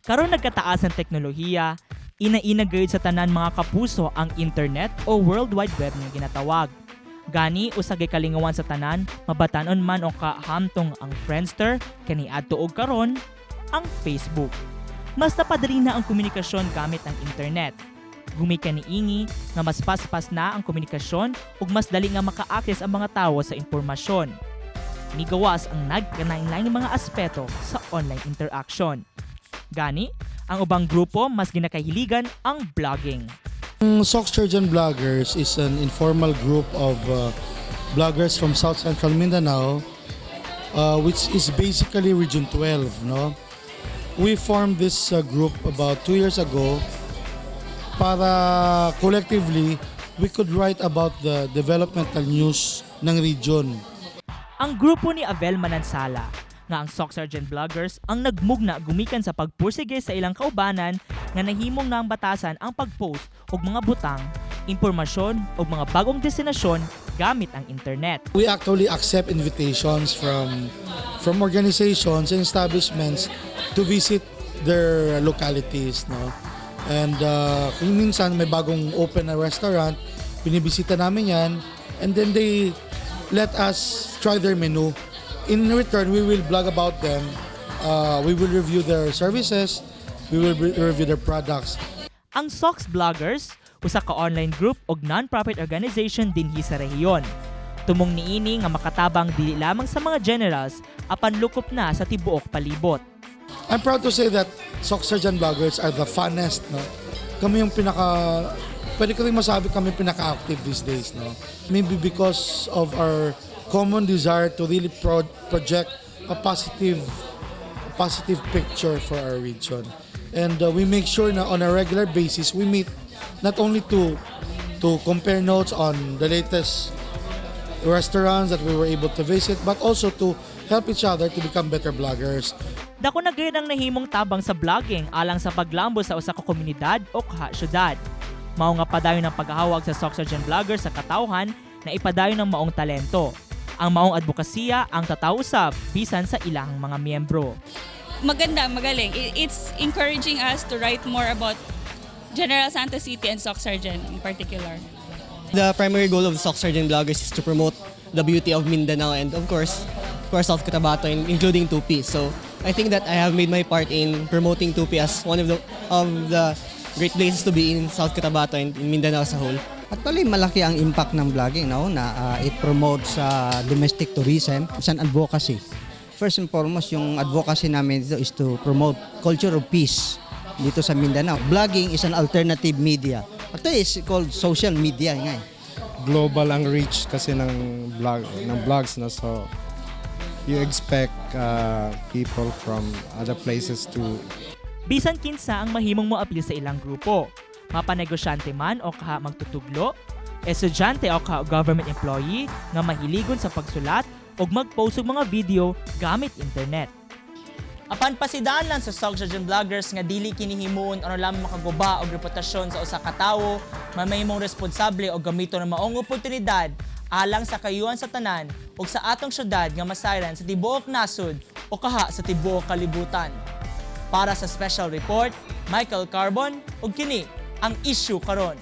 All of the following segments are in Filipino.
Karon nagkataas ang teknolohiya, inaina gayud sa tanan mga kapuso ang internet o World Wide Web nga ginatawag. Gani usagay kalingawan sa tanan, mabatanon man o kahamtong ang Friendster, kaniadto og karon ang Facebook. Mas napadali na ang komunikasyon gamit ang internet. Gumika niini nga mas paspas na ang komunikasyon ug mas dali nga maka-access ang mga tawo sa impormasyon. Migawas ang nagkanainlaing mga aspeto sa online interaction. Gani, ang ubang grupo mas ginakahiligan ang blogging. Sock Surgeon Bloggers is an informal group of bloggers from South Central Mindanao, which is basically Region 12. No, we formed this group about 2 years ago para collectively we could write about the developmental news ng region. Ang grupo ni Avel Manansala nga ang Sock Surgeon Bloggers ang nagmugna gumikan sa pagpursige sa ilang kaubanan nga nahimong na ang batasan ang pagpost og mga butang, impormasyon ug mga bagong destinasyon gamit ang internet. We actually accept invitations from organizations and establishments to visit their localities, no. And kung minsan may bagong open na restaurant, binibisita namin yan, and then they let us try their menu. In return, we will blog about them. We will review their services. We will review their products. Ang Socks Bloggers, usa ka online group og non-profit organization dinhi sa rehiyon. Tumong niini nga makatabang dili lamang sa mga generals apan lukop na sa tibuok palibot. I'm proud to say that Sock Surgeon Bloggers are the funnest. No? Kami yung pwede ko rin masabi kami pinaka-active these days. No? Maybe because of our common desire to really project a positive picture for our region. And we make sure na on a regular basis we meet not only to compare notes on the latest restaurants that we were able to visit, but also to help each other to become better bloggers. Dako na gayud ang nahimong tabang sa blogging alang sa paglambo sa usa ka komunidad o syudad. Mao nga padayon ng paghahawag sa Sock Surgeon Bloggers sa katawhan na ipadayon ng maong talento. Ang maong advokasya ang tatausab bisan sa ilang mga miyembro. Maganda, magaling. It's encouraging us to write more about General Santos City and Sock Surgeon in particular. The primary goal of the Sock Surgeon Bloggers is to promote the beauty of Mindanao and of course South Cotabato, including Tupi. So I think that I have made my part in promoting Tupi as one of the great places to be in South Cotabato and in Mindanao as a whole. Actually, malaki ang impact ng vlogging, no? Na it promotes domestic tourism. It's an advocacy. First and foremost, yung advocacy namin dito is to promote culture of peace dito sa Mindanao. Vlogging is an alternative media. Actually, it's called social media. Nga. Global ang reach kasi ng vlogs, no? So you expect people from other places to Bisan kinsa ang mahimong moapil sa ilang grupo. Mapanegosyante man o kaha magtutuglo, estudyante o kaha government employee nga mahiligon sa pagsulat o mag-post og mga video gamit internet. Apan pasidaan lang sa Sock Surgeon Bloggers nga dili kini himuon ano lamang makaguba og reputasyon sa usa ka tawo, mahimong responsable og gamito ng maong oportunidad alang sa kayuhan sa tanan ug sa atong syudad nga masayran sa tibuok nasod o kaha sa tibuok kalibutan. Para sa special report, Michael Carbon ug kini ang issue karon.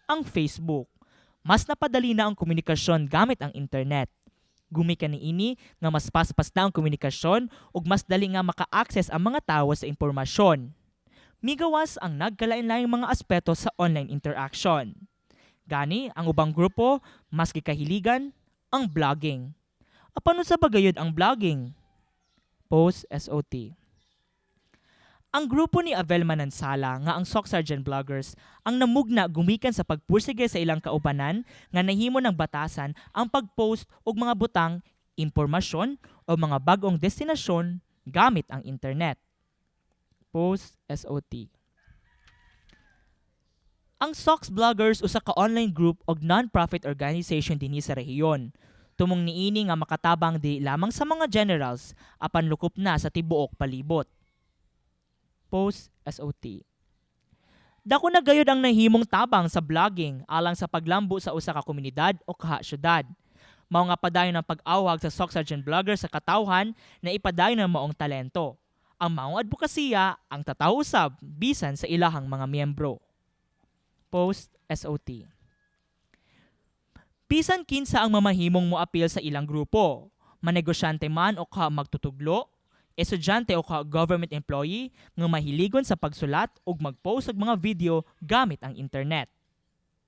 Ang Facebook. Mas napadali na ang komunikasyon gamit ang internet. Gumikan niini nga mas paspas na ang komunikasyon ug mas dali nga maka-access ang mga tawo sa impormasyon. Migawas ang nagkalain-laing mga aspeto sa online interaction. Gani, ang ubang grupo, mas gikahiligan, ang blogging. Apano sa bagayod ang blogging? Post SOT. Ang grupo ni Avel Manansala nga ang Soc Sergeant Vloggers ang namugna gumikan sa pagpursige sa ilang kaubanan nga nahimo ng batasan ang pagpost og mga butang, impormasyon o mga bagong destinasyon gamit ang internet. Post SOT. Ang SOCS Vloggers usa ka online group og non-profit organization dinhi sa rehiyon. Tumong niini nga makatabang di lamang sa mga generals apan lukop na sa tibuok palibot. Post SOT. Dako na gayud ang nahimong tabang sa vlogging alang sa paglambo sa usa ka komunidad o kaha syudad. Mao nga padayon ang pag-awhag sa Soc Sergeant Vlogger sa katawhan na ipadayon ang maong talento. Ang maong advokasya ang tataw usab bisan sa ilahang mga miyembro. Post SOT. Bisan kinsa ang mamahimong moapil sa ilang grupo, manegosyante man o ka magtutuglo, estudyante o ka government employee nga mahiligon sa pagsulat ug mag-post og mga video gamit ang internet.